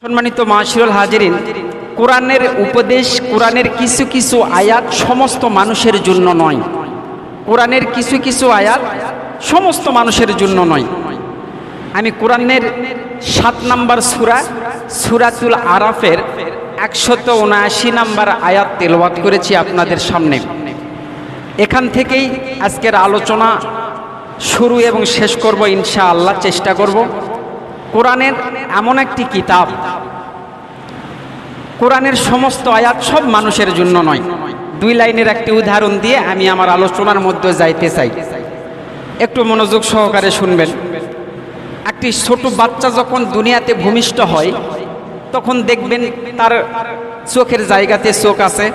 সম্মানিত মাশরুল হাজিরিন, কোরআনের উপদেশ, কোরআনের কিছু কিছু আয়াত সমস্ত মানুষের জন্য নয়। কোরআনের কিছু কিছু আয়াত সমস্ত মানুষের জন্য নয়। আমি কোরআনের 7 নম্বর সূরা সূরাতুল আরাফের 179 নম্বর আয়াত তেলাওয়াত করেছি আপনাদের সামনে। এখান থেকেই আজকের আলোচনা শুরু এবং শেষ করব ইনশাআল্লাহ, চেষ্টা করব। কোরআনের এমন একটি কিতাব, কোরআনের সমস্ত আয়াত সব মানুষের জন্য নয়। 2 লাইনের একটি উদাহরণ দিয়ে আমি আমার আলোচনার মধ্যে যাইতে চাই, একটু মনোযোগ সহকারে শুনবেন। একটি ছোট বাচ্চা যখন দুনিয়াতে ভূমিষ্ঠ হয় তখন দেখবেন তার চোখের জায়গাতে চোখ আছে,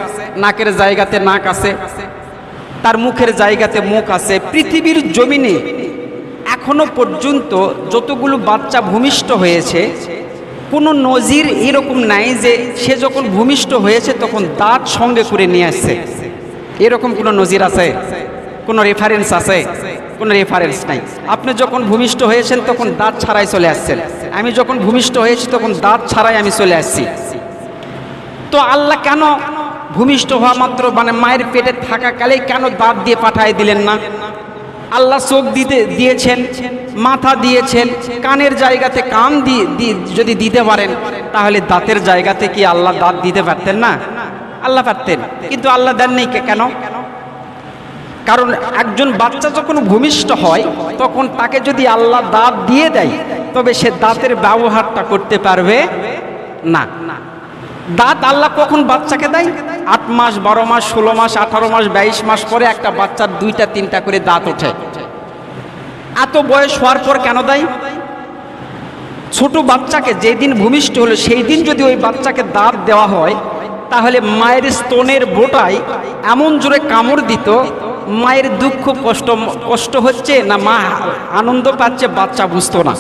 নাকের জায়গাতে নাক আছে, তার মুখের জায়গাতে মুখ আছে। পৃথিবীর জমিনে এখনো পর্যন্ত যতগুলো বাচ্চা ভূমিষ্ঠ হয়েছে কোনো নজির এরকম নাই যে সে যখন ভূমিষ্ঠ হয়েছে তখন দাঁত সঙ্গে করে নিয়ে আসছে। এরকম কোনো নজির আছে? কোনো রেফারেন্স আছে? কোনো রেফারেন্স নাই। আপনি যখন ভূমিষ্ঠ হয়েছেন তখন দাঁত ছাড়াই চলে আসছেন। আমি যখন ভূমিষ্ঠ হয়েছি তখন দাঁত ছাড়াই আমি চলে আসছি। তো আল্লাহ কেন ভূমিষ্ঠ হওয়া মাত্র মায়ের পেটে থাকাকালেই কেন দাঁত দিয়ে পাঠায় দিলেন না? আল্লাহ চোখ দিয়েছেন, মাথা দিয়েছেন, কানের জায়গাতে কান যদি দিতে পারেন তাহলে দাঁতের জায়গাতে কি আল্লাহ দাঁত দিতে পারতেন না? আল্লাহ পারতেন, কিন্তু আল্লাহ দেননি কেন? কারণ একজন বাচ্চা যখন ভূমিষ্ঠ হয় তখন তাকে যদি আল্লাহ দাঁত দিয়ে দেয় তবে সে দাঁতের ব্যবহারটা করতে পারবে না। দাঁত আল্লাহ কখন বাচ্চাকে দেয়? 8 মাস, 12 মাস, 16 মাস, 18 মাস, 22 মাস পরে একটা বাচ্চার 2টা 3টা করে দাঁত ওঠে। এত বয়স হওয়ার পর কেন দেয়? ছোট বাচ্চাকে যেদিন ভূমিষ্ঠ হলো সেই দিন যদি ওই বাচ্চাকে দাঁত দেওয়া হয় তাহলে মায়ের স্তনের বোটায় এমন জোরে কামড় দিত, মায়ের দুঃখ কষ্ট হচ্ছে না মা আনন্দ পাচ্ছে বাচ্চা বুঝতো না।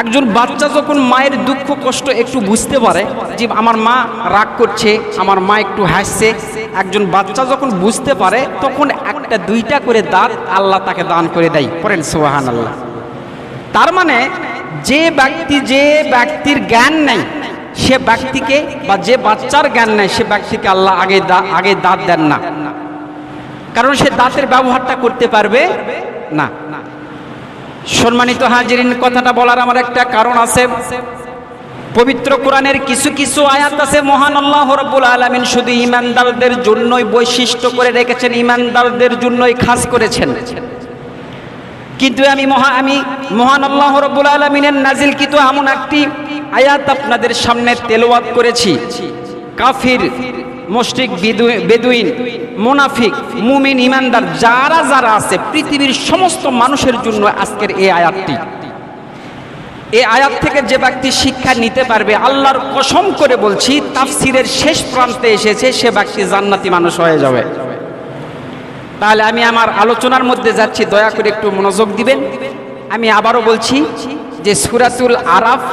একজন বাচ্চা যখন মায়ের দুঃখ কষ্ট একটু বুঝতে পারে যে আমার মা রাগ করছে, আমার মা একটু হাসছে, একজন বাচ্চা যখন বুঝতে পারে তখন 1টা 2টা করে দাঁত আল্লাহ তাকে দান করে দেয়। পড়েন সুবহানাল্লাহ। তার মানে যে ব্যক্তির জ্ঞান নেই সে ব্যক্তিকে, বা যে বাচ্চার জ্ঞান নেই সে ব্যক্তিকে আল্লাহ আগে দাঁত দেন না, কারণ সে দাঁতের ব্যবহারটা করতে পারবে না। সম্মানিত হাজিরিন, কথাটা বলার আমার একটা কারণ আছে। পবিত্র কোরআনের কিছু কিছু আয়াত আছে মহান আল্লাহ রাব্বুল আলামিন শুধু ঈমানদারদের জন্যই বৈশিষ্ট্য করে রেখেছেন, ঈমানদারদের জন্যই খাস করেছেন। কিন্তু আমি মহান আল্লাহ রাব্বুল আলামিনের নাজিলকৃত এমন একটি আয়াত আপনাদের সামনে তেলাওয়াত করেছি। কাফির, মুশরিক, বেদুইন, মুনাফিক, মুমিন, ঈমানদার যারা আছে পৃথিবীর সমস্ত মানুষের জন্য আজকের এই আয়াতটি। এই আয়াত থেকে যে ব্যক্তি শিক্ষা নিতে পারবে, আল্লাহর কসম করে বলছি তাফসীরের শেষ প্রান্তে এসেছে, সে ব্যক্তি জান্নাতি মানুষ হয়ে যাবে। তাহলে আমি আমার আলোচনার মধ্যে যাচ্ছি, দয়া করে একটু মনোযোগ দিবেন। আমি আবারও বলছি যে সূরাতুল আরাফ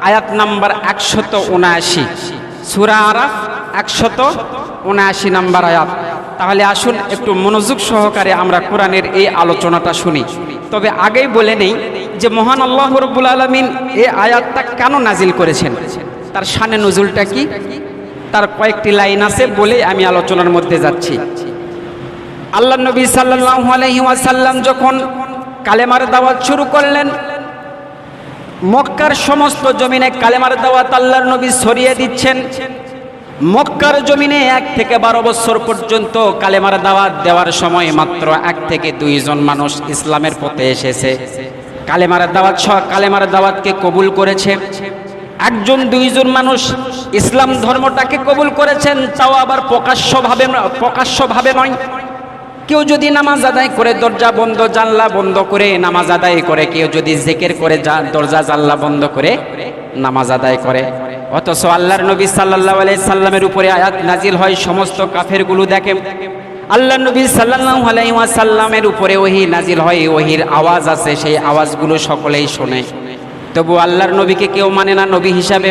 আয়াত নাম্বার 179, সূরা আরাফ 179 নম্বর আয়াত। তাহলে আসুন একটু মনোযোগ সহকারে আমরা কোরআনের এই আলোচনাটা শুনি। তবে আগেই বলে নেই যে মহান আল্লাহ রাব্বুল আলামিন এই আয়াতটা কেন নাজিল করেছেন, তার শানে নুজুলটা কি, তার কয়েকটি লাইন আছে বলে আমি আলোচনার মধ্যে যাচ্ছি। আল্লাহ নবী সাল্লাল্লাহু আলাইহি ওয়াসাল্লাম যখন কালেমার দাওয়াত শুরু করলেন, মক্কার সমস্ত জমিনে কালেমার দাওয়াত আল্লাহর নবী ছড়িয়ে দিচ্ছেন। মক্কার জমিনে 1 থেকে 12 বছর পর্যন্ত কালেমার দাওয়াত দেওয়ার সময় মাত্র 1 থেকে 2 জন মানুষ ইসলামের পথে এসেছে। কালেমার দাওয়াতকে কবুল করেছে। 1জন 2 জন মানুষ ইসলাম ধর্মটাকে কবুল করেছেন, তাও আবার প্রকাশ্যভাবে নয়। কেউ যদি নামাজ আদায় করে দরজা বন্ধ জানলা বন্ধ করে নামাজ আদায় করে, কেউ যদি জিকির করে দরজা জানলা বন্ধ করে নামাজ আদায় করে। অথচ আল্লাহর নবী সাল্লাল্লাহু আলাইহি সাল্লামের উপরে আয়াত নাজিল হয়, সমস্ত কাফেরগুলো দেখে। আল্লাহর নবী সাল্লাল্লাহু আলাইহি ওয়াসাল্লামের উপরে ওহী নাজিল হয়, ওহীর আওয়াজ আছে, সেই আওয়াজগুলো সকলেই শোনে। তবু আল্লাহর নবীকে কেউ মানে না নবী হিসাবে।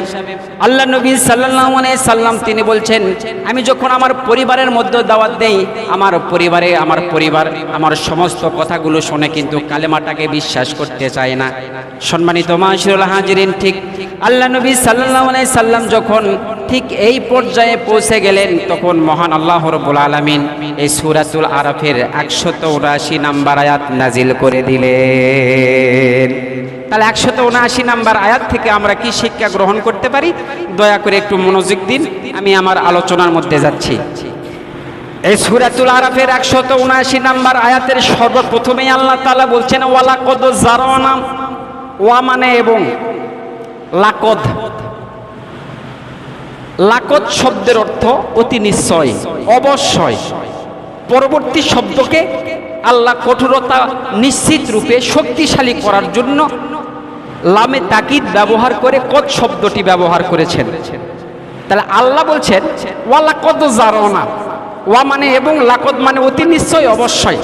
আল্লাহর নবী সাল্লাল্লাহু আলাইহি সাল্লাম তিনি বলছেন, আমি যখন আমার পরিবারের মধ্যে দাওয়াত দেই, আমার পরিবার আমার সমস্ত কথাগুলো শুনে কিন্তু কালেমাটাকে বিশ্বাস করতে চায় না। সম্মানিত মাশরুল হাজিরিন, ঠিক আল্লাহ নবী সাল্লাল্লাহু আলাইহি সাল্লাম যখন ঠিক এই পর্যায়ে পৌঁছে গেলেন, তখন মহান আল্লাহ রাব্বুল আলামিন এই সূরাতুল আরাফের 179 নম্বর আয়াত নাজিল করে দিলেন। তাহলে 179 নম্বর আয়াত থেকে আমরা কি শিক্ষা গ্রহণ করতে পারি? দয়া করে একটু মনোযোগ দিন, আমি আমার আলোচনার মধ্যে যাচ্ছি। এই সূরাতুল আরাফের 179 নম্বর আয়াতের সর্বপ্রথমেই আল্লাহ তাআলা বলছেন ওয়ালাকদ জারানা। ওয়া মানে এবং, লাকদ, লাকদ শব্দের অর্থ অতি নিশ্চয়, অবশ্যই। পরবর্তী শব্দকে আল্লাহ কঠোরতা নিশ্চিত রূপে শক্তিশালী করার জন্য লামে তাকিদ ব্যবহার করে কদ শব্দটি ব্যবহার করেছেন। তাহলে আল্লাহ বলছেন ওয়ালাকদ জারানা। ওয়া মানে এবং, লাকদ মানে অতি নিশ্চয়, অবশ্যই।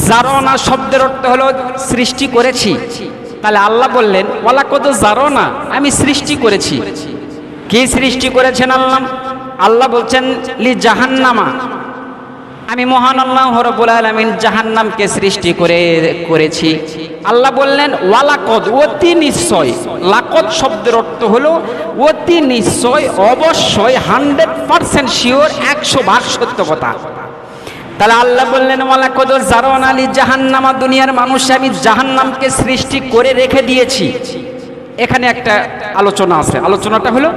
জারানা শব্দের অর্থ হলো সৃষ্টি করেছি। তাহলে আল্লাহ বললেন ওয়ালাকদ জারানা, আমি সৃষ্টি করেছি। কি সৃষ্টি করেছেন আল্লাহ? আল্লাহ বলছেন লি জাহান্নামা, আমি মহান আল্লাহ রাব্বুল আলামিন জাহান্নামকে সৃষ্টি করেছি। আল্লাহ বললেন ওয়ালাকদ, অতি নিশ্চয়। লাকদ শব্দের অর্থ হলো অতি নিশ্চয়, অবশ্যই, 100% শিওর, 100% সত্য কথা। তাহলে আল্লাহ বললেন ওয়ালাকদ জারানা লি জাহান্নামা, দুনিয়ার মানুষ আমি জাহান্নামকে সৃষ্টি করে রেখে দিয়েছি। এখানে একটা আলোচনা আছে। আলোচনাটা হলো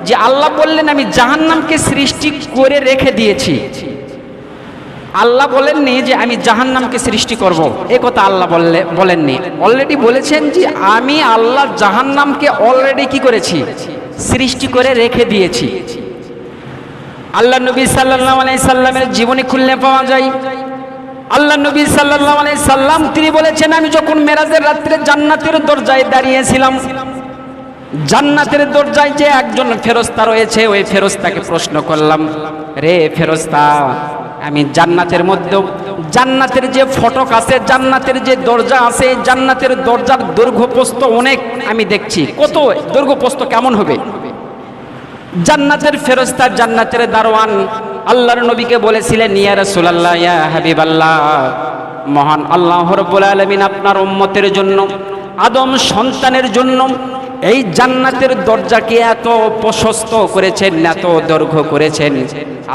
যে আল্লাহ বললেন আমি জাহান্নামকে সৃষ্টি করে রেখে দিয়েছি। আল্লাহ বলেননি যে আমি জাহান্নামকে সৃষ্টি করব, এ কথা আল্লাহ বলেননি। অলরেডি বলেছেন যে আমি আল্লাহ জাহান্নামকে অলরেডি কি করেছি? সৃষ্টি করে রেখে দিয়েছি। আল্লাহ নবী সাল্লাল্লাহু আলাইহি সাল্লামের জীবনী খুললে পাওয়া যায়। আল্লাহ নবী সাল্লাল্লাহু আলাইহি সাল্লাম তিনি বলেছেন আমি যখন মেরাজের রাত্রে জান্নাতের দরজায় দাঁড়িয়েছিলাম, জান্নাতের দরজায় যে একজন ফেরেশতা রয়েছে, ওই ফেরেশতাকে প্রশ্ন করলাম, রে ফেরেশতা, আমি জান্নাতের মধ্যে জান্নাতের যে ফটক আছে, জান্নাতের যে দরজা আছে, জান্নাতের দরজার দৈর্ঘ্য প্রস্থ অনেক আমি দেখছি, কত দৈর্ঘ্য প্রস্থ কেমন হবে? জান্নাতের ফেরেশতা, জান্নাতের দারোয়ান আল্লাহর নবীকে বলেছিলেন ইয়া রাসূলুল্লাহ, ইয়া হাবিবাল্লাহ, মহান আল্লাহ রাব্বুল আলামিন আপনার উম্মতের জন্য, আদম সন্তানের জন্য এই জান্নাতের দরজাকে এত প্রশস্ত করেছেন, এত দৈর্ঘ্য করেছেন।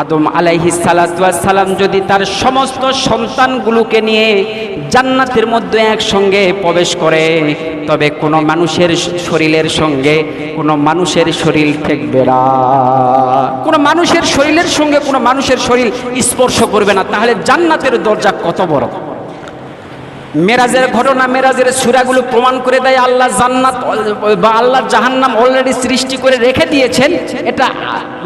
আদম আলাইহিস সালাতু ওয়াস সালাম যদি তার সমস্ত সন্তানগুলোকে নিয়ে জান্নাতের মধ্যে একসঙ্গে প্রবেশ করে, তবে কোনো মানুষের শরীরের সঙ্গে কোনো মানুষের শরীর ঠেকবে না, কোনো মানুষের শরীরের সঙ্গে কোনো মানুষের শরীর স্পর্শ করবে না। তাহলে জান্নাতের দরজা কত বড়! মেরাজের ঘটনা, মেরাজের সূরাগুলো প্রমাণ করে দেয় আল্লাহ জান্নাত বা আল্লাহ জাহান্নাম অলরেডি সৃষ্টি করে রেখে দিয়েছেন। এটা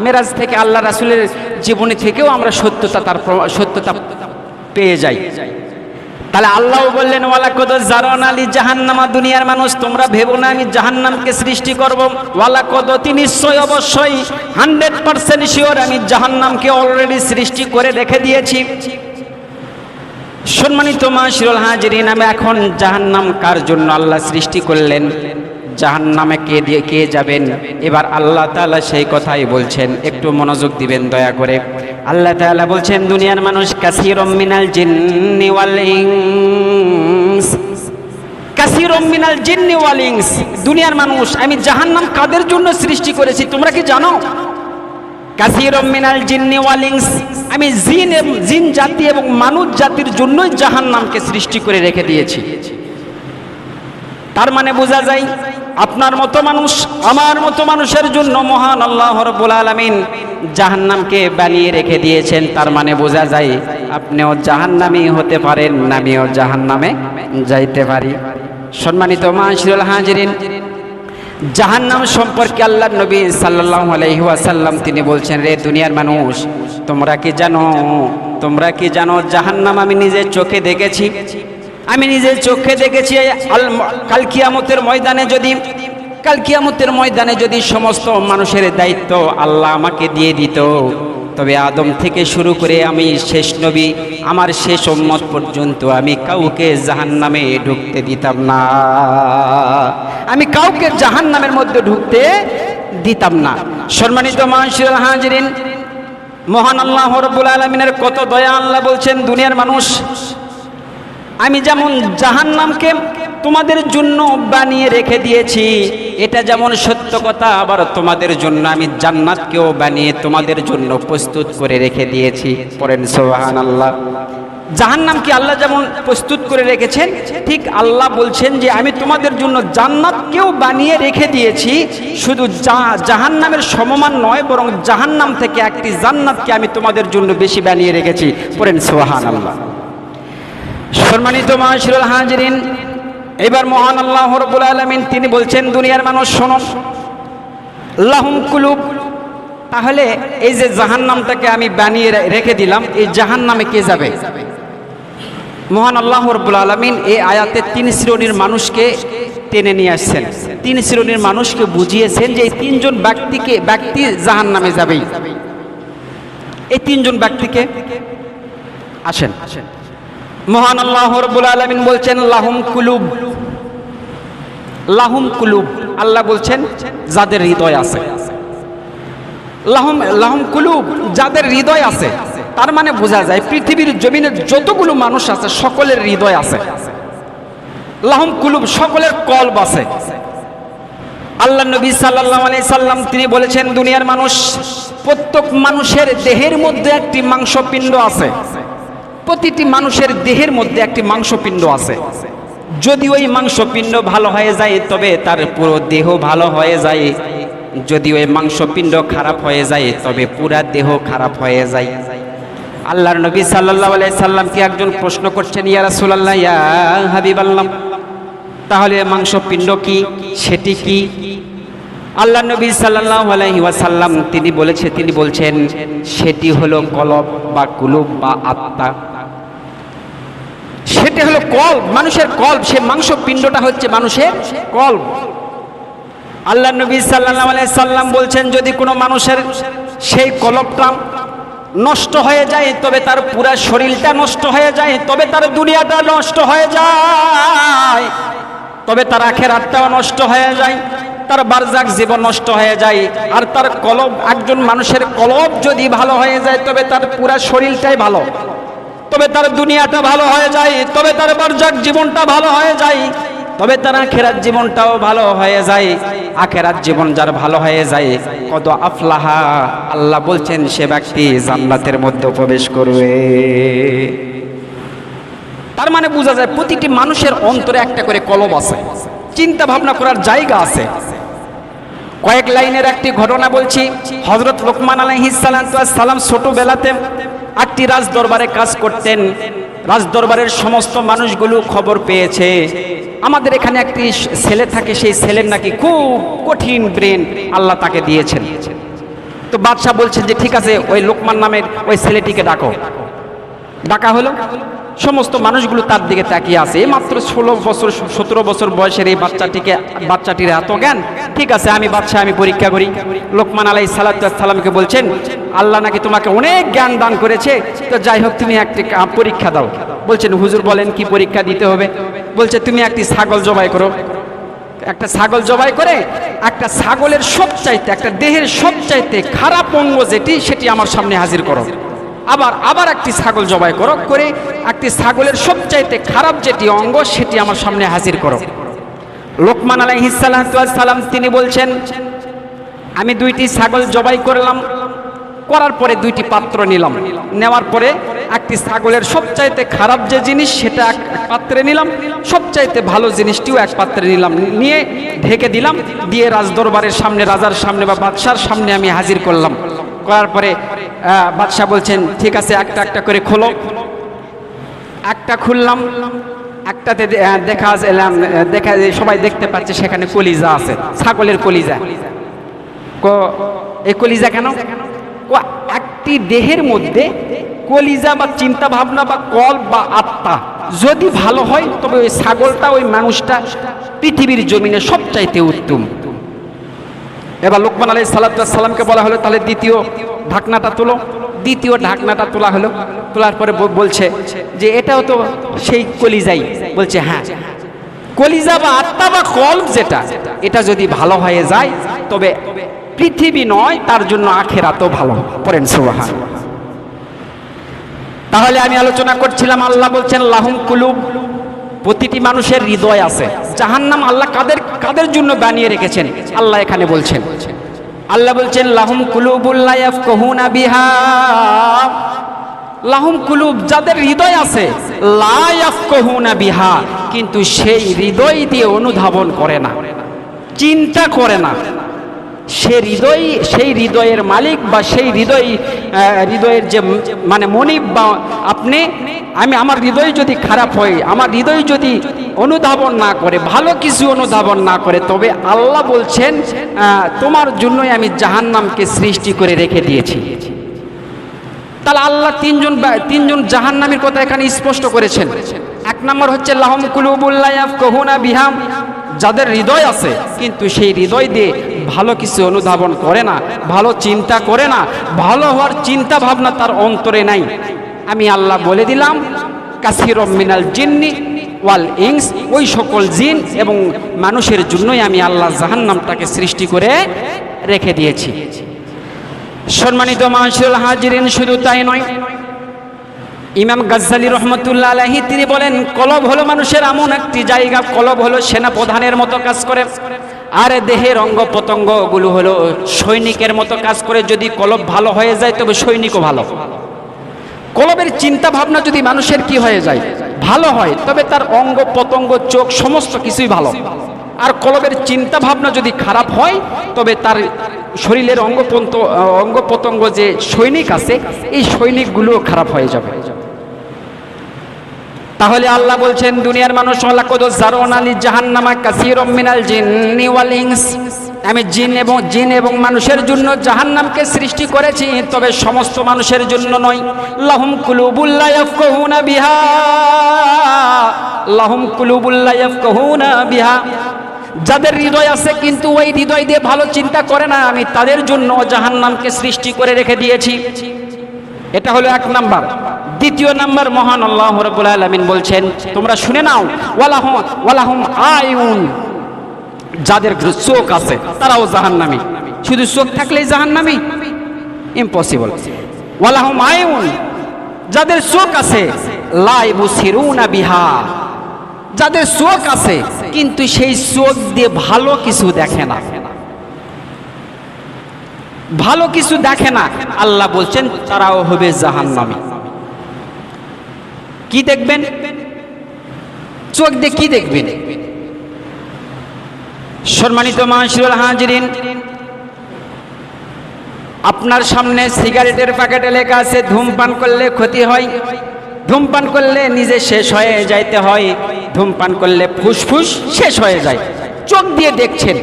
মেরাজ থেকে আল্লাহ রাসূলের জীবনী থেকেও আমরা সত্যতা পেয়ে যাই। তাহলে আল্লাহ বললেন ওয়ালাকদ জারানা লি জাহান্নামা, দুনিয়ার মানুষ তোমরা ভেবো না আমি জাহান্নামকে সৃষ্টি করব। ওয়ালাকদ, অতি নিশ্চয়, অবশ্যই, 100% শিওর, আমি জাহান্নামকে অলরেডি সৃষ্টি করে রেখে দিয়েছি। সম্মানিত মাশরুল হাজিরিন, আমি এখন জাহান্নাম কার জন্য আল্লাহ সৃষ্টি করলেন, জাহান্নামে কে যাবেন, এবার আল্লাহ তাআলা সেই কথাই বলছেন। একটু মনোযোগ দিবেন দয়া করে। আল্লাহ তাআলা বলছেন দুনিয়ার মানুষ কাসীরুম মিনাল জিন্নি ওয়াল ইনস, কাসীরুম মিনাল জিন্নি ওয়াল ইনস, দুনিয়ার মানুষ আমি জাহান্নাম কাদের জন্য সৃষ্টি করেছি তোমরা কি জানো? কাসীরুম মিনাল জিন্নি ওয়াল ইনস, আমি জিন জাতি এবং মানুষ জাতির জন্যই জাহান্নামকে সৃষ্টি করে রেখে দিয়েছি। তার মানে বোঝা যায় আপনার মতো মানুষ, আমার মতো মানুষের জন্য মহান আল্লাহ রাব্বুল আলামিন জাহান্নামকে বানিয়ে রেখে দিয়েছেন। তার মানে বোঝা যায় আপনিও জাহান্নামী হতে পারেন, আমিও জাহান্নামে যাইতে পারি। সম্মানিত মাশরুল হাজিরিন, জাহান্নাম সম্পর্কে আল্লাহর নবী সাল্লাল্লাহু আলাইহি ওয়াসাল্লাম তিনি বলছেন, রে দুনিয়ার মানুষ তোমরা কি জানো জাহান্নাম আমি নিজের চোখে দেখেছি। আমি নিজের চোখে দেখেছি। কাল কিয়ামতের ময়দানে যদি সমস্ত মানুষের দায়িত্ব আল্লাহ আমাকে দিয়ে দিত, তবে আদম থেকে শুরু করে আমি শেষ নবী, আমার শেষ উম্মত পর্যন্ত আমি কাউকে জাহান্নামে ঢুকতে দিতাম না, আমি কাউকে জাহান্নামের মধ্যে ঢুকতে দিতাম না। সম্মানিত মাশরুল হাজিরিন, মহান আল্লাহ রাব্বুল আলামিনের কত দয়া! আল্লাহ বলছেন দুনিয়ার মানুষ আমি যেমন জাহান্নামকে তোমাদের জন্য বানিয়ে রেখে দিয়েছি। এটা যেমন সত্য কথা, আবার তোমাদের জন্য আমি জান্নাতকেও বানিয়ে তোমাদের জন্য প্রস্তুত করে রেখে দিয়েছি। পড়েন সুবহানাল্লাহ। জাহান্নাম কি আল্লাহ যেমন প্রস্তুত করে রেখেছেন, ঠিক আল্লাহ বলছেন যে আমি তোমাদের জন্য জান্নাতকেও বানিয়ে রেখে দিয়েছি। শুধু জাহান্নামের সমমান নয়, বরং জাহান্নাম থেকে একটি জান্নাতকে আমি তোমাদের জন্য বেশি বানিয়ে রেখেছি। পড়েন সুবহানাল্লাহ। সম্মানিত মাশাআল্লাহ হাজিরিন, এবার মহান আল্লাহ রাব্বুল আলামিন তিনি বলছেন, দুনিয়ার মানুষ শোনো, লাহুম কুলুব। তাহলে এই যে জাহান্নামটাকে আমি বানিয়ে রেখে দিলাম, এই জাহান্নামে কে যাবে? মহান আল্লাহ রাব্বুল আলামিন এই আয়াতে তিন শ্রেণীর মানুষকে টেনে নিয়ে আসছেন। তিন শ্রেণীর মানুষকে বুঝিয়েছেন যে এই তিনজন ব্যক্তি জাহান্নামে যাবেই। এই তিনজন ব্যক্তিকে আসেন। মহান আল্লাহ রাব্বুল আলামিন বলছেন লাহুম কুলুব। লাহুম কুলুব, আল্লাহ বলছেন যাদের হৃদয় আছে। লাহুম কুলুব, যাদের হৃদয় আছে। তার মানে বোঝা যায় পৃথিবীর জমিনে যতগুলো মানুষ আছে সকলের হৃদয় আছে। লাহুম কুলুব, সকলের কলব আছে। আল্লাহ নবী সাল্লাল্লাহু আলাইহি সাল্লাম তিনি বলেছেন, দুনিয়ার মানুষ, প্রত্যেক মানুষের দেহের মধ্যে একটি মাংসপিণ্ড আছে। প্রতিটি মানুষের দেহের মধ্যে একটি মাংসপিণ্ড আছে। যদি ওই মাংসপিণ্ড ভালো হয়ে যায় তবে তার পুরো দেহ ভালো হয়ে যায়, যদি ওই মাংসপিণ্ড খারাপ হয়ে যায় তবে পুরা দেহ খারাপ হয়ে যায়। আল্লাহর নবী সাল্লাল্লাহু আলাইহি সাল্লামকে একজন প্রশ্ন করছেন, ইয়া রাসূলুল্লাহ, ইয়া হাবিবাল্লাহ, তাহলে মাংসপিণ্ড কি, সেটি কি? আল্লাহ নবী সাল্লাল্লাহু আলাইহি ওয়াসাল্লাম তিনি বলছেন সেটি হলো কলব বা কুলুব বা আত্মা। সেটা হলো কলব, মানুষের কলব। সে মাংসপিণ্ডটা হচ্ছে মানুষের কলব। আল্লাহ নবী সাল্লাল্লাহু আলাইহি সাল্লাম বলছেন, যদি কোনো মানুষের সেই কলবটা নষ্ট হয়ে যায় তবে তার পুরা শরীরটা নষ্ট হয়ে যায়, তবে তার দুনিয়াটা নষ্ট হয়ে যায়, তবে তার আখিরাতটাও নষ্ট হয়ে যায়, তার বারজাক জীবন নষ্ট হয়ে যায়। আর তার কলব, একজন মানুষের কলব যদি ভালো হয়ে যায় তবে তার পুরা শরীরটাই ভালো, তবে তার দুনিয়াটা ভালো হয়ে যায়, তবে তার বারজাক জীবনটা ভালো হয়ে যায়, তবে তার আখিরাত জীবনটাও ভালো হয়ে যায়। আখিরাত জীবন যার ভালো হয়ে যায়, কত আফলাহা, আল্লাহ বলছেন সে ব্যক্তি জান্নাতের মধ্যে প্রবেশ করবে। তার মানে বোঝা যায় প্রতিটি মানুষের অন্তরে একটা করে কলব আছে, চিন্তা ভাবনা করার জায়গা আছে। কয়েক লাইনের একটি ঘটনা বলছি। হযরত লোকমান আলাইহিস সালাম ছোটবেলাতে একটি রাজ দরবারে কাজ করতেন। রাজ দরবারের সমস্ত মানুষগুলো খবর পেয়েছে আমাদের এখানে একটি ছেলে থাকে, সেই ছেলের নাকি খুব কঠিন ব্রেন আল্লাহ তাকে দিয়েছেন। তো বাদশা বলছেন যে ঠিক আছে, ওই লোকমান নামের ওই ছেলেটিকে ডাকো। ডাকা হলো। সমস্ত মানুষগুলো তার দিকে তাকিয়ে আছে। মাত্র 16 বছর 17 বছর বয়সের এই বাচ্চাটির এত জ্ঞান। ঠিক আছে, আমি পরীক্ষা করি। লোকমান আলাইহিস সালামকে বলছেন, আল্লাহ নাকি তোমাকে অনেক জ্ঞান দান করেছে, তো যাই হোক তুমি একটি পরীক্ষা দাও। বলছেন, হুজুর বলেন কি পরীক্ষা দিতে হবে? বলছে, তুমি একটি ছাগল জবাই করো। একটা ছাগল জবাই করে একটা ছাগলের সবচাইতে, একটা দেহের সবচাইতে খারাপ অঙ্গ যেটি, সেটি আমার সামনে হাজির করো। আবার একটি ছাগল জবাই করো, করে একটি ছাগলের সবচাইতে খারাপ যেটি অঙ্গ সেটি আমার সামনে হাজির করো। লোকমান আলাইহিস সালাম তিনি বলছেন, আমি 2টি ছাগল জবাই করলাম, করার পরে 2টি পাত্র নিলাম, নেওয়ার পরে একটি ছাগলের সবচাইতে খারাপ যে জিনিস সেটা এক পাত্রে নিলাম, সবচাইতে ভালো জিনিসটিও এক পাত্রে নিলাম, নিয়ে ঢেকে দিলাম, দিয়ে রাজদরবারের সামনে, রাজার সামনে বা বাদশার সামনে আমি হাজির করলাম। করার পরে বাদশা বলছেন, ঠিক আছে, একটা করে খোলো। একটা খুললাম, একটাতে দেখা সবাই দেখতে পাচ্ছে সেখানে কলিজা আছে, ছাগলের কলিজা। এই কলিজা কেন? একটি দেহের মধ্যে কলিজা বা চিন্তা ভাবনা বা কল্প বা আত্মা যদি ভালো হয় তবে ওই ছাগলটা, ওই মানুষটা পৃথিবীর জমিনে সবচাইতে উত্তম। এবার লোকমান আলাইহিস সালামকে বলা হলো, তাহলে দ্বিতীয় ঢাকনাটা তোলো। দ্বিতীয় ঢাকনাটা তোলা হলো। তোলার পরে বলছে যে এটাও তো সেই কলিজাই। বলছে হ্যাঁ, কলিজা বা আত্মা বা কল্প যেটা, এটা যদি ভালো হয়ে যায় তবে পৃথিবী নয়, তার জন্য আখিরাতও ভালো। পড়েন সুবহানাল্লাহ। তাহলে আমি আলোচনা করছিলাম, আল্লাহ বলছেন লাহুম কুলুব, প্রতিটি মানুষের হৃদয় আছে। জাহান্নাম আল্লাহ কাদের কাদের জন্য বানিয়ে রেখেছেন আল্লাহ এখানে বলছেন। আল্লাহ বলছেন লাহুম কুলুবুল লা ইয়াফকাহুনা বিহা, লাহুম কুলুব, যাদের হৃদয় আছে, লা ইয়াফকাহুনা বিহা, কিন্তু সেই হৃদয় দিয়ে অনুধাবন করে না, চিন্তা করে না। সেই হৃদয়ের মালিক বা সেই হৃদয়ের যে মানে মনিব বা আমার হৃদয় যদি খারাপ হয়, আমার হৃদয় যদি অনুধাবন না করে, ভালো কিছু অনুধাবন না করে, তবে আল্লাহ বলছেন তোমার জন্যই আমি জাহান্নামকে সৃষ্টি করে রেখে দিয়েছি। তাহলে আল্লাহ তিনজন জাহান্নামীর কথা এখানে স্পষ্ট করেছেন। এক নম্বর হচ্ছে লাহুম কুলুবুল লা ইয়াফকাহুনা বিহা, যাদের হৃদয় আছে কিন্তু সেই হৃদয় দিয়ে ভালো কিছু অনুধাবন করে না, ভালো চিন্তা করে না, ভালো হওয়ার চিন্তা ভাবনা তার অন্তরে নাই। আমি আল্লাহ বলে দিলাম কাসীরুম মিনাল জিন্নি ওয়াল ইনস, ওই সকল জিন এবং মানুষের জন্যই আমি আল্লাহ জাহান্নামটাকে সৃষ্টি করে রেখে দিয়েছি। সম্মানিত মাশাআল্লাহ হাজিরিন, শুধু তাই নয়, ইমাম গাজ্জালী রহমতুল্লাহ আলাইহি তিনি বলেন কলব হলো মানুষের এমন একটি জায়গা, কলব হলো সেনা প্রধানের মতো কাজ করে, আর দেহের অঙ্গ প্রত্যঙ্গগুলো হলো সৈনিকের মতো কাজ করে। যদি কলব ভালো হয়ে যায় তবে সৈনিকও ভালো। কলবের চিন্তা ভাবনা যদি মানুষের কি হয়ে যায়, ভালো হয়, তবে তার অঙ্গ প্রত্যঙ্গ, চোখ, সমস্ত কিছুই ভালো। আর কলবের চিন্তা ভাবনা যদি খারাপ হয় তবে তার শরীরের অঙ্গ প্রত্যঙ্গ যে সৈনিক আছে এই সৈনিকগুলোও খারাপ হয়ে যাবে। তাহলে আল্লাহ বলছেন দুনিয়ার মানুষ লাকাদ যারানা লি জাহান্নামা কাসীরুম মিনাল জিন্নি ওয়াল ইনস, আমি জিন এবং মানুষের জন্য জাহান্নামকে সৃষ্টি করেছি, তবে সমস্ত মানুষের জন্য নয়। লাহুম কুলুবুল লা ইয়াফকাহুনা বিহা, লাহুম কুলুবুল লা ইয়াফকাহুনা বিহা, যাদের হৃদয় আছে কিন্তু ওই হৃদয় দিয়ে ভালো চিন্তা করে না, আমি তাদের জন্য জাহান্নামকে সৃষ্টি করে রেখে দিয়েছি। এটা হলো এক নাম্বার। দ্বিতীয় নাম্বার, মহান আল্লাহ রাব্বুল আলামিন বলছেন তোমরা শুনে নাও, ওয়ালাহুম আয়ুন, যাদের চোখ আছে তারাও জাহান্নামী। শুধু চোখ থাকলেই জাহান্নামী? ইম্পসিবল। ওয়ালাহুম আয়ুন, যাদের চোখ আছে, লা ইবসিরুনা বিহা, যাদের চোখ আছে কিন্তু সেই চোখ দিয়ে ভালো কিছু দেখে না, ভালো কিছু দেখে না, আল্লাহ বলছেন তারাও হবে জাহান্নামী। কি দেখবেন? চোখ দিয়ে কি দেখবেন? সম্মানিত মাশাআল্লাহ হাজিরিন, আপনার সামনে সিগারেটের প্যাকেটে লেখা আছে ধূমপান করলে ক্ষতি হয়, ধূমপান করলে নিজে শেষ হয়ে যাইতে হয়, ধূমপান করলে ফুসফুস শেষ হয়ে যায়। চোখ দিয়ে দেখছেন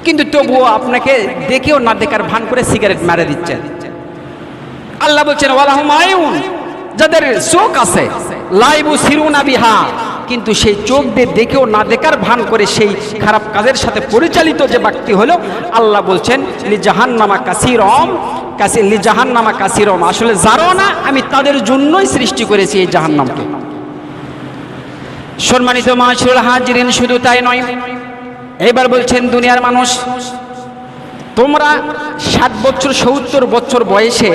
কিন্তু তবুও আপনাকে দেখেও না দেখার ভান করে সিগারেট মেরে দিচ্ছেন। আল্লাহ বলছেন ওয়ালাহুম আয়ুন, যাদের চোখ আছে, লা ইবসিরুনা বিহা, কিন্তু সেই চোখ দিয়ে দেখেও না দেখার ভান করে সেই খারাপ কাজের সাথে পরিচালিত যে ব্যক্তি হলো, আল্লাহ বলছেন লি জাহান্নামা কাসীরুম, আসলে যারও না, আমি তাদের জন্যই সৃষ্টি করেছি এই জাহান্নামকে। সম্মানিত মাশাআল্লাহ হাজিরিন, শুধু তাই নয়, এবার বলছেন দুনিয়ার মানুষ তোমরা 60 বছর 70 বছর বয়সে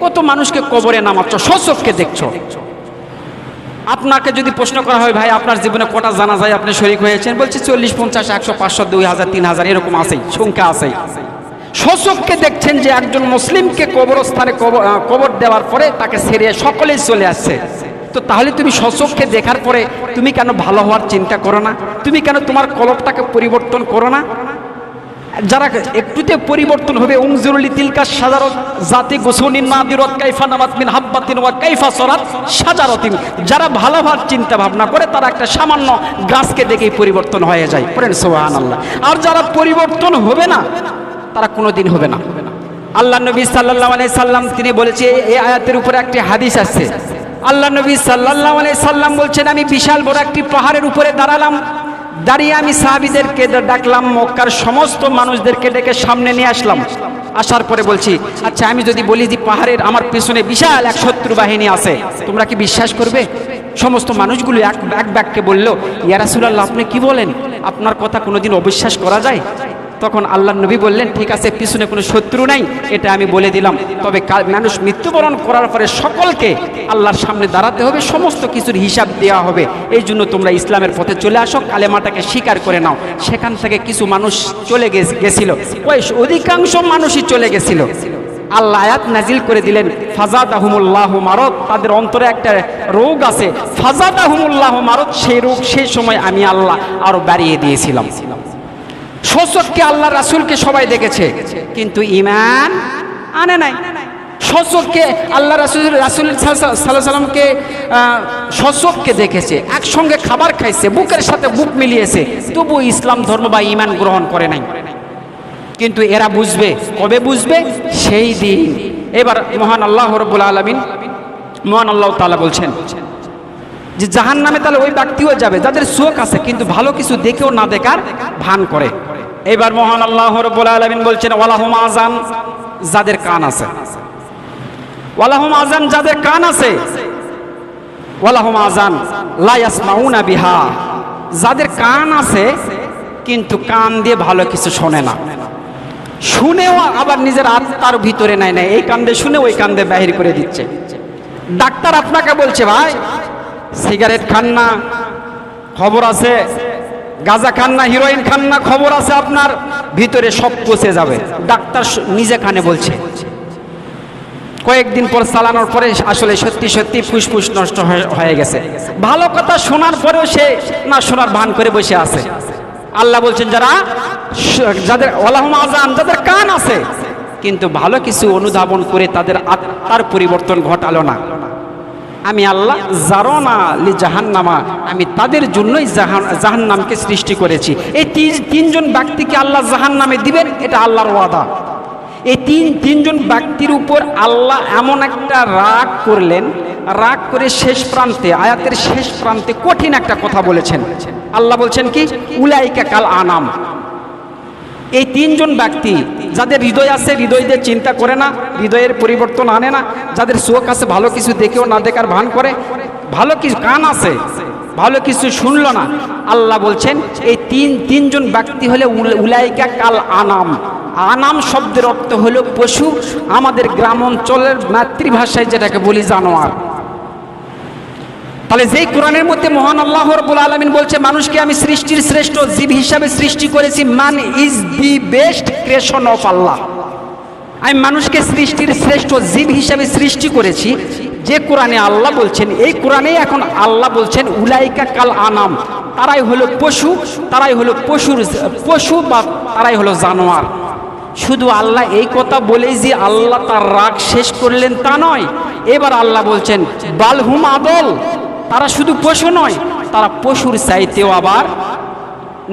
কত মানুষকে কবরে নামাচ্ছ, স্বচক্ষে দেখছো। আপনাকে যদি প্রশ্ন করা হয় ভাই আপনার জীবনে কটা জানাজায় আপনি শরীক হয়েছেন, বলছে 40, 50, 100, 500, 2000, 3000 এরকম আছেই, সংখ্যা আছেই। স্বচক্ষে দেখছেন যে একজন মুসলিমকে কবরস্থানে কবর দেওয়ার পরে তাকে ছেড়ে সকলেই চলে আসছে। তো তাহলে তুমি স্বচক্ষে দেখার পরে তুমি কেন ভালো হওয়ার চিন্তা করো না? তুমি কেন তোমার কলবটাকে পরিবর্তন করো না? যারা একটুতে পরিবর্তন হবে, উনজুরুলি তিলকা শাজারাত জাতি গুসুনিন নাদিরাত কাইফা নামাত মিন হাব্বাতিন ওয়া কাইফা সরাত শাজারাতিন, যারা ভালো হওয়ার চিন্তা ভাবনা করে তারা একটা সামান্য গাছকে দেখেই পরিবর্তন হয়ে যায়। পড়েন সুবহানাল্লাহ। আর যারা পরিবর্তন হবে না তারা কোনোদিন হবে না। আল্লাহ নবী সাল্লাল্লাহু আলাইহি সাল্লাম তিনি বলেছে, এই আয়াতের উপরে একটি হাদিস আছে। আল্লাহ নবী সাল্লাল্লাহু আলাইহি সাল্লাম বলছেন, আমি বিশাল বড় একটি পাহাড়ের উপরে দাঁড়ালাম, দাঁড়িয়ে আমি সাহাবীদেরকে ডাকলাম, মক্কার সমস্ত মানুষদেরকে ডেকে সামনে নিয়ে আসলাম। আসার পরে বলছি, আচ্ছা আমি যদি বলি যে পাহাড়ের আমার পেছনে বিশাল এক শত্রু বাহিনী আছে, তোমরা কি বিশ্বাস করবে? সমস্ত মানুষগুলো এক বাক্যে বলল, ইয়া রাসূলুল্লাহ আপনি কি বলেন? আপনার কথা কোনোদিন অবিশ্বাস করা যায়? তখন আল্লাহর নবী বললেন, ঠিক আছে, পিছনে কোনো শত্রু নাই, এটা আমি বলে দিলাম। তবে মানুষ মৃত্যুবরণ করার পরে সকলকে আল্লাহর সামনে দাঁড়াতে হবে, সমস্ত কিছুর হিসাব দেওয়া হবে। এই জন্য তোমরা ইসলামের পথে চলে আসো, কালেমাটাকে স্বীকার করে নাও। সেখান থেকে কিছু মানুষ চলে গেছিল, অধিকাংশ মানুষই চলে গেছিল। আল্লাহ আয়াত নাজিল করে দিলেন, ফাজাদাহুমুল্লাহু মারদ, তাদের অন্তরে একটা রোগ আছে, ফাজাদাহুমুল্লাহু মারদ, সেই রোগ সেই সময় আমি আল্লাহ আরো বাড়িয়ে দিয়েছিলাম। সচক্ষে আল্লাহ রাসূলকে সবাই দেখেছে, কিন্তু ঈমান আনে নাই। সচক্ষে আল্লাহ রাসূল সাল্লাল্লাহু আলাইহি সাল্লামকে সচক্ষে দেখেছে, একসঙ্গে খাবার খাইছে, বুকের সাথে বুক মিলিয়েছে, তবু ইসলাম ধর্ম বা ঈমান গ্রহণ করে নাই। কিন্তু এরা বুঝবে, কবে বুঝবে? সেই দিন। এবার মহান আল্লাহ রাব্বুল আলামিন, মহান আল্লাহ তাআলা বলছেন যে জাহান্নামে তাহলে ওই ব্যক্তিও যাবে যাদের চোখ আছে কিন্তু ভালো কিছু দেখেও না দেখার ভান করে। এবার মহান আল্লাহ রাব্বুল আলামিন বলছেন, ওয়ালাহুম আযান, যাদের কান আছে, ওয়ালাহুম আযান, যাদের কান আছে, ওয়ালাহুম আযান লা ইয়াসমাউনা বিহা, যাদের কান আছে কিন্তু কান দিয়ে ভালো কিছু শোনে না, শুনেও আবার নিজের আত্মার ভিতরে নেয় না, এই কান্দে শুনে ওই কান্দে বাহির করে দিচ্ছে। ডাক্তার আপনাকে বলছে, ভাই সিগারেট খান না, খবর আছে, গাঁজা খান না, হিরোইন খান না, খবর আছে, আপনার ভিতরে সব পচে যাবে। ডাক্তার নিজে কানে বলছে। কয়েকদিন পর চালানোর পরে আসলে সত্যি সত্যি ফুসফুস নষ্ট হয়ে গেছে। ভালো কথা শোনার পরেও সে না শোনার ভান করে বসে আছে। আল্লাহ বলছেন, যাদের ওয়ালাহুম আযান, যাদের কান আছে কিন্তু ভালো কিছু অনুধাবন করে তাদের আত্মার পরিবর্তন ঘটালো না, আমি আল্লাহ জারনা লি জাহান্নামা, আমি তাদের জন্যই জাহান্নামকে সৃষ্টি করেছি। এই তিনজন ব্যক্তিকে আল্লাহ জাহান্নামে দিবেন, এটা আল্লাহর ওয়াদা। এই তিনজন ব্যক্তির উপর আল্লাহ এমন একটা রাগ করলেন, রাগ করে শেষ প্রান্তে, আয়াতের শেষ প্রান্তে কঠিন একটা কথা বলেছেন। আল্লাহ বলছেন কি, উলাইকা কাল আনাম, এই তিনজন ব্যক্তি যাদের হৃদয় আছে, হৃদয় দিয়ে চিন্তা করে না, হৃদয়ের পরিবর্তন আনে না, যাদের চোখ আছে ভালো কিছু দেখেও না দেখার ভান করে, ভালো কিছু কান আছে ভালো কিছু শুনলো না, আল্লাহ বলছেন এই তিনজন ব্যক্তি হলে উলাইকা কাল আনাম। আনাম শব্দের অর্থ হলো পশু, আমাদের গ্রাম অঞ্চলের মাতৃভাষায় যেটাকে বলি জানোয়ার। তাহলে যেই কোরআনের মধ্যে মহান আল্লাহ রাব্বুল আলামিন বলছে মানুষকে আমি সৃষ্টির শ্রেষ্ঠ জীব হিসাবে সৃষ্টি করেছি, man is the best creation of Allah, আমি মানুষকে সৃষ্টির শ্রেষ্ঠ জীব হিসাবে সৃষ্টি করেছি, যে কোরআনে আল্লাহ বলছেন, এই কোরআনে এখন আল্লাহ বলছেন উলাইকা কাল আনাম, তারাই হলো পশু, তারাই হলো পশু বা তারাই হলো জানোয়ার। শুধু আল্লাহ এই কথা বলেই যে আল্লাহ তার রাগ শেষ করলেন তা নয়, এবার আল্লাহ বলছেন বালহুম আদল, তারা শুধু পশু নয়, তারা পশুর চাইতেও আবার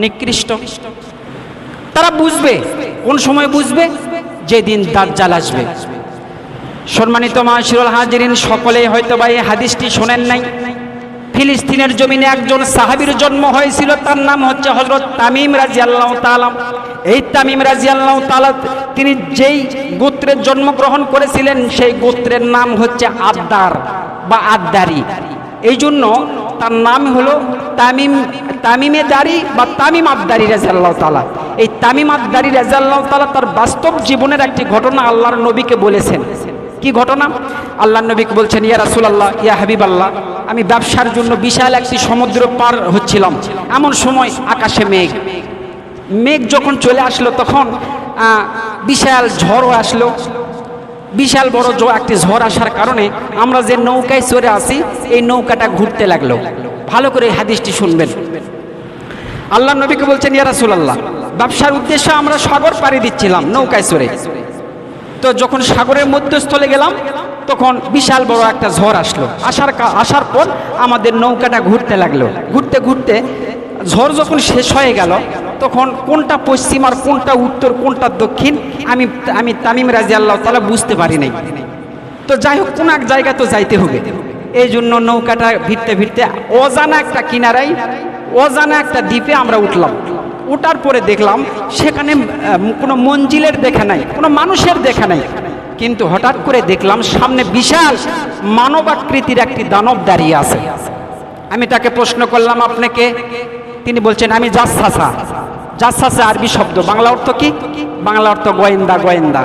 নিকৃষ্ট। তারা বুঝবে, কোন সময় বুঝবে? যেদিন দাজ্জাল আসবে। সম্মানিত মাশাআল্লাহ হাজিরিন, সকলেই হয়তো বা এই হাদিসটি শোনেন নাই। ফিলিস্তিনের জমিনে একজন সাহাবীর জন্ম হয়েছিল, তার নাম হচ্ছে হযরত তামিম রাদিয়াল্লাহু তাআলা। এই তামিম রাদিয়াল্লাহু তাআলা তিনি যেই গোত্রে জন্মগ্রহণ করেছিলেন সেই গোত্রের নাম হচ্ছে আদ্দার বা আদ্দারি। এই জন্য তার নাম হলো তামিমে দারি বা তামিম আদ্দারি রাদিয়াল্লাহু তাআলা। এই তামিম আদ্দারি রাদিয়াল্লাহু তাআলা তার বাস্তব জীবনের একটি ঘটনা আল্লাহর নবীকে বলেছেন। কি ঘটনা? আল্লাহর নবীকে বলছেন, ইয়া রাসূলুল্লাহ, ইয়া হাবিবাল্লাহ, আমি ব্যবসার জন্য বিশাল একটি সমুদ্র পার হচ্ছিলাম, এমন সময় আকাশে মেঘ যখন চলে আসলো তখন বিশাল ঝড়ও আসলো। বিশাল বড় একটি ঝড় আসার কারণে আমরা যে নৌকায় চড়ে আসি এই নৌকাটা ঘুরতে লাগলো। ভালো করে হাদিসটি শুনবেন। আল্লাহ নবীকে বলছেন, ইয়া রাসূলুল্লাহ, ব্যবসার উদ্দেশ্যে আমরা সাগর পাড়ি দিচ্ছিলাম নৌকায় চড়ে। তো যখন সাগরের মধ্যস্থলে গেলাম তখন বিশাল বড় একটা ঝড় আসলো। আসার পর আমাদের নৌকাটা ঘুরতে লাগলো। ঘুরতে ঘুরতে ঝড় যখন শেষ হয়ে গেল তখন কোনটা পশ্চিম আর কোনটা উত্তর কোনটা দক্ষিণ আমি তামিম রাদিয়াল্লাহু তাআলা বুঝতে পারি নাই। তো যাই হোক, কোন এক জায়গা তো যাইতে হবে, এই জন্য নৌকাটা ভিড়তে ভিড়তে অজানা একটা কিনারায়, অজানা একটা দ্বীপে আমরা উঠলাম। ওঠার পরে দেখলাম সেখানে কোনো মঞ্জিলের দেখা নাই, কোনো মানুষের দেখা নাই, কিন্তু হঠাৎ করে দেখলাম সামনে বিশাল মানবাকৃতির একটি দানব দাঁড়িয়ে আছে। আমি তাকে প্রশ্ন করলাম, আপনাকে? তিনি বলছেন, আমি জাসসাসা, জাসাসা আরবি শব্দ, বাংলা অর্থ কি? বাংলা অর্থ গোয়েন্দা। গোয়েন্দা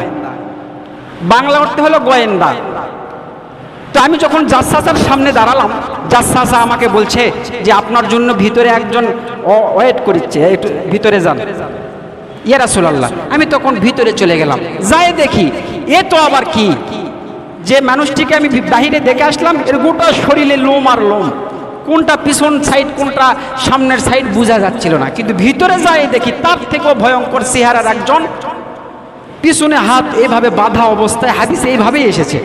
বাংলা অর্থ হলো গোয়েন্দা। তো আমি যখন জাসাসার সামনে দাঁড়ালাম, জাসাসা আমাকে বলছে যে আপনার জন্য ভিতরে একজন ওয়েট করছে, একটু ভিতরে যান। ইয়া রাসূলুল্লাহ, আমি তখন ভিতরে চলে গেলাম। যাই দেখি এ তো আবার কি, যে মানুষটিকে আমি বাহিরে দেখে আসলাম এর গোটা শরীরে লোম আর লোম, কোনটা পিছন সাইড কোনটা সামনের সাইড বোঝা যাচ্ছিল না। কিন্তু ভিতরে যাই দেখি তার থেকেও ভয়ঙ্কর চেহারার একজন, পিছনে হাত এইভাবে বাঁধা অবস্থায়, হাদিসে এইভাবেই এসেছে,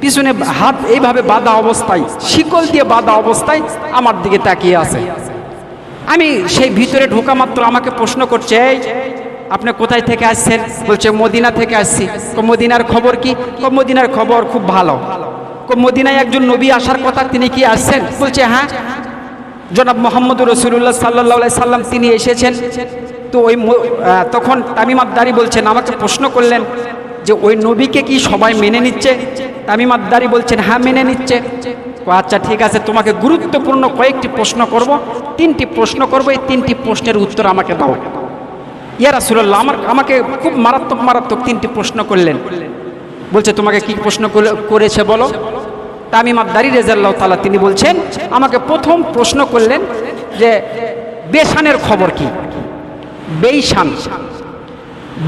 পিছনে হাত এইভাবে বাঁধা অবস্থায়, শিকল দিয়ে বাঁধা অবস্থায় আমার দিকে তাকিয়ে আছে। আমি সেই ভিতরে ঢোকা মাত্র আমাকে প্রশ্ন করছে, এই আপনি কোথায় থেকে আসছেন? বলছে মদিনা থেকে আসছি। মদিনার খবর কি? মদিনার খবর খুব ভালো। মদিনায় একজন নবী আসার কথা, তিনি কি আসছেন? বলছে হ্যাঁ, জনাব মুহাম্মদুর রাসূলুল্লাহ সাল্লাল্লাহু আলাইহি সাল্লাম তিনি এসেছেন। তো ওই তখন তামিম আদ-দারি বলছেন, আমাকে প্রশ্ন করলেন যে ওই নবীকে কি সবাই মেনে নিচ্ছে? তামিম আদ-দারি বলছেন হ্যাঁ মেনে নিচ্ছে। আচ্ছা ঠিক আছে, তোমাকে গুরুত্বপূর্ণ কয়েকটি প্রশ্ন করব, 3টি প্রশ্ন করব, এই 3টি প্রশ্নের উত্তর আমাকে দাও। ইয়া রাসূলুল্লাহ, আমাকে খুব মারাত্মক 3টি প্রশ্ন করলেন। বলছে তোমাকে কি প্রশ্ন করেছে বলো? তামিম আদ-দারি রাদিয়াল্লাহু তাআলা তিনি বলছেন, আমাকে প্রথম প্রশ্ন করলেন যে বেশানের খবর কি? বেইশান,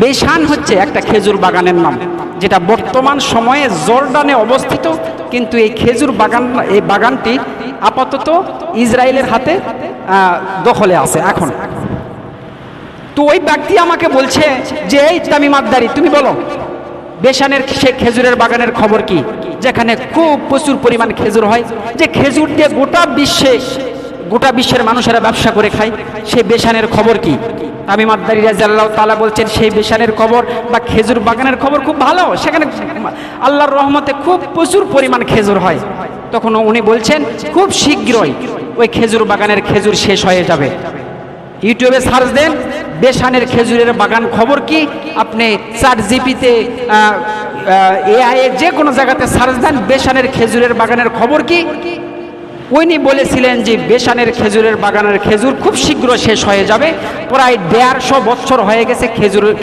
বেশান হচ্ছে একটা খেজুর বাগানের নাম, যেটা বর্তমান সময়ে জর্ডানে অবস্থিত। কিন্তু এই খেজুর বাগান, এই বাগানটি আপাতত ইসরায়েলের হাতে দখলে আছে এখন। তো ওই ব্যক্তি আমাকে বলছে যে এই তামিম আদ-দারি, তুমি বলো বেশানের সে খেজুরের বাগানের খবর কি, যেখানে খুব প্রচুর পরিমাণ খেজুর হয়, যে খেজুর দিয়ে গোটা বিশ্বের মানুষেরা ব্যবসা করে খায়, সেই বেশানের খবর কি? তামিম আদ-দারি রাদিয়াল্লাহু তাআলা বলছেন সেই বেশানের খবর বা খেজুর বাগানের খবর খুব ভালো, সেখানে আল্লাহর রহমতে খুব প্রচুর পরিমাণ খেজুর হয়। তখন উনি বলছেন খুব শীঘ্রই ওই খেজুর বাগানের খেজুর শেষ হয়ে যাবে। ইউটিউবে সার্চ দেন বেশানের খেজুরের বাগান খবর কি, আপনি চ্যাটজিপিতে এআই এর যে কোনো জায়গাতে সার্চ দেন বেশানের খেজুরের বাগানের খবর কি। উনি বলেছিলেন যে বেশানের খেজুরের বাগানের খেজুর খুব শীঘ্র শেষ হয়ে যাবে, প্রায় 150 বছর হয়ে গেছে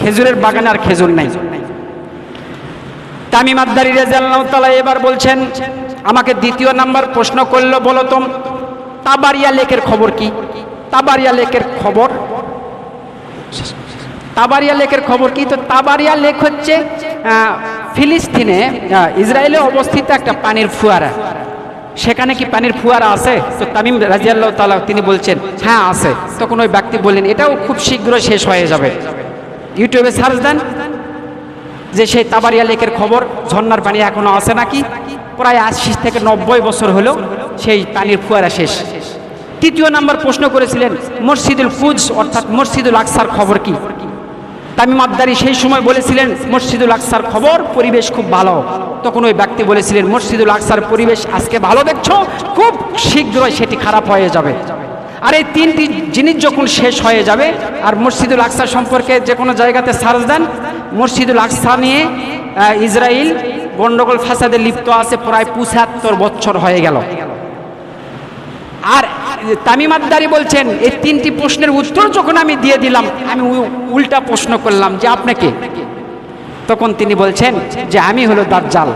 খেজুরের বাগানে আর খেজুর নাই। তামিম আদ-দারি রাদিয়াল্লাহু তাআলা এবার বলছেন, আমাকে 2য় নাম্বার প্রশ্ন করলো, বলো তো তাবারিয়া লেকের খবর কি? তাবারিয়া লেকের খবর, তাবারিয়া লেকের খবর কি? তো তাবারিয়া লেক হচ্ছে ফিলিস্তিনে, ইসরায়েলে অবস্থিত একটা পানির ফুয়ারা। সেখানে কি পানির ফুয়ারা আছে? তো তামিম রাদিয়াল্লাহু তাআলা তিনি বলছেন হ্যাঁ আছে। তখন ওই ব্যক্তি বললেন এটাও খুব শীঘ্র শেষ হয়ে যাবে। ইউটিউবে সার্চ দেন যে সেই তাবারিয়া লেকের খবর, ঝর্ণার পানি এখনো আছে নাকি। প্রায় 80 থেকে 90 বছর হলো সেই পানির ফুয়ারা শেষ। 3য় নাম্বার প্রশ্ন করেছিলেন মসজিদুল কুদস অর্থাৎ মসজিদুল আকসার খবর কি? তামিম আদ-দারি সেই সময় বলেছিলেন মসজিদুল আকসার খবর, পরিবেশ খুব ভালো। তখন ওই ব্যক্তি বলেছিলেন মসজিদুল আকসার পরিবেশ আজকে ভালো দেখছো, খুব শীঘ্রই সেটি খারাপ হয়ে যাবে। আর এই 3টি জিনিস যখন শেষ হয়ে যাবে, আর মসজিদুল আকসা সম্পর্কে যে কোনো জায়গাতে সার্চ দেন, মসজিদুল আকসা নিয়ে ইসরায়েল গন্ডগোল ফাসাদে লিপ্ত আছে, প্রায় 75 বছর হয়ে গেল। আর তামিম আদ-দারি বলছেন এই 3টি প্রশ্নের উত্তর যখন আমি দিয়ে দিলাম, আমি উল্টা প্রশ্ন করলাম যে আপনাকে। তখন তিনি বলছেন যে আমি হলো দাজ্জাল।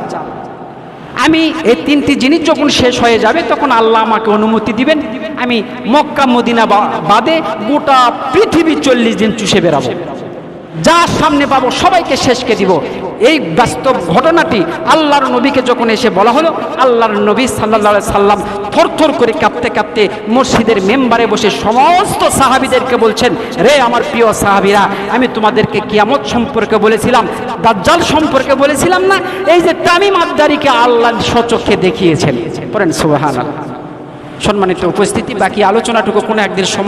আমি এই 3টি জিনিস যখন শেষ হয়ে যাবে তখন আল্লাহ আমাকে অনুমতি দিবেন, আমি মক্কা মদিনা বাদে গোটা পৃথিবী 40 দিন চুষে বেড়াবো, যার সামনে পাবো সবাইকে শেষকে দিব। এই বাস্তব ঘটনাটি আল্লাহর নবীকে যখন এসে বলা হলো, আল্লাহর নবী সাল্লাল্লাহু আলাইহি সাল্লাম থরথর করে কাঁপতে কাঁপতে মসজিদের মেম্বারে বসে সমস্ত সাহাবীদেরকে বলছেন, রে আমার প্রিয় সাহাবীরা, আমি তোমাদেরকে কিয়ামত সম্পর্কে বলেছিলাম, দাজ্জাল সম্পর্কে বলেছিলাম না? এই যে তামিম আদ-দারিকে আল্লাহ স্বচক্ষে দেখিয়েছেন। পড়েন সুবহানাল্লাহ। সম্মানিত উপস্থিতি, বাকি আলোচনাটুকু কোনো একদিন সময়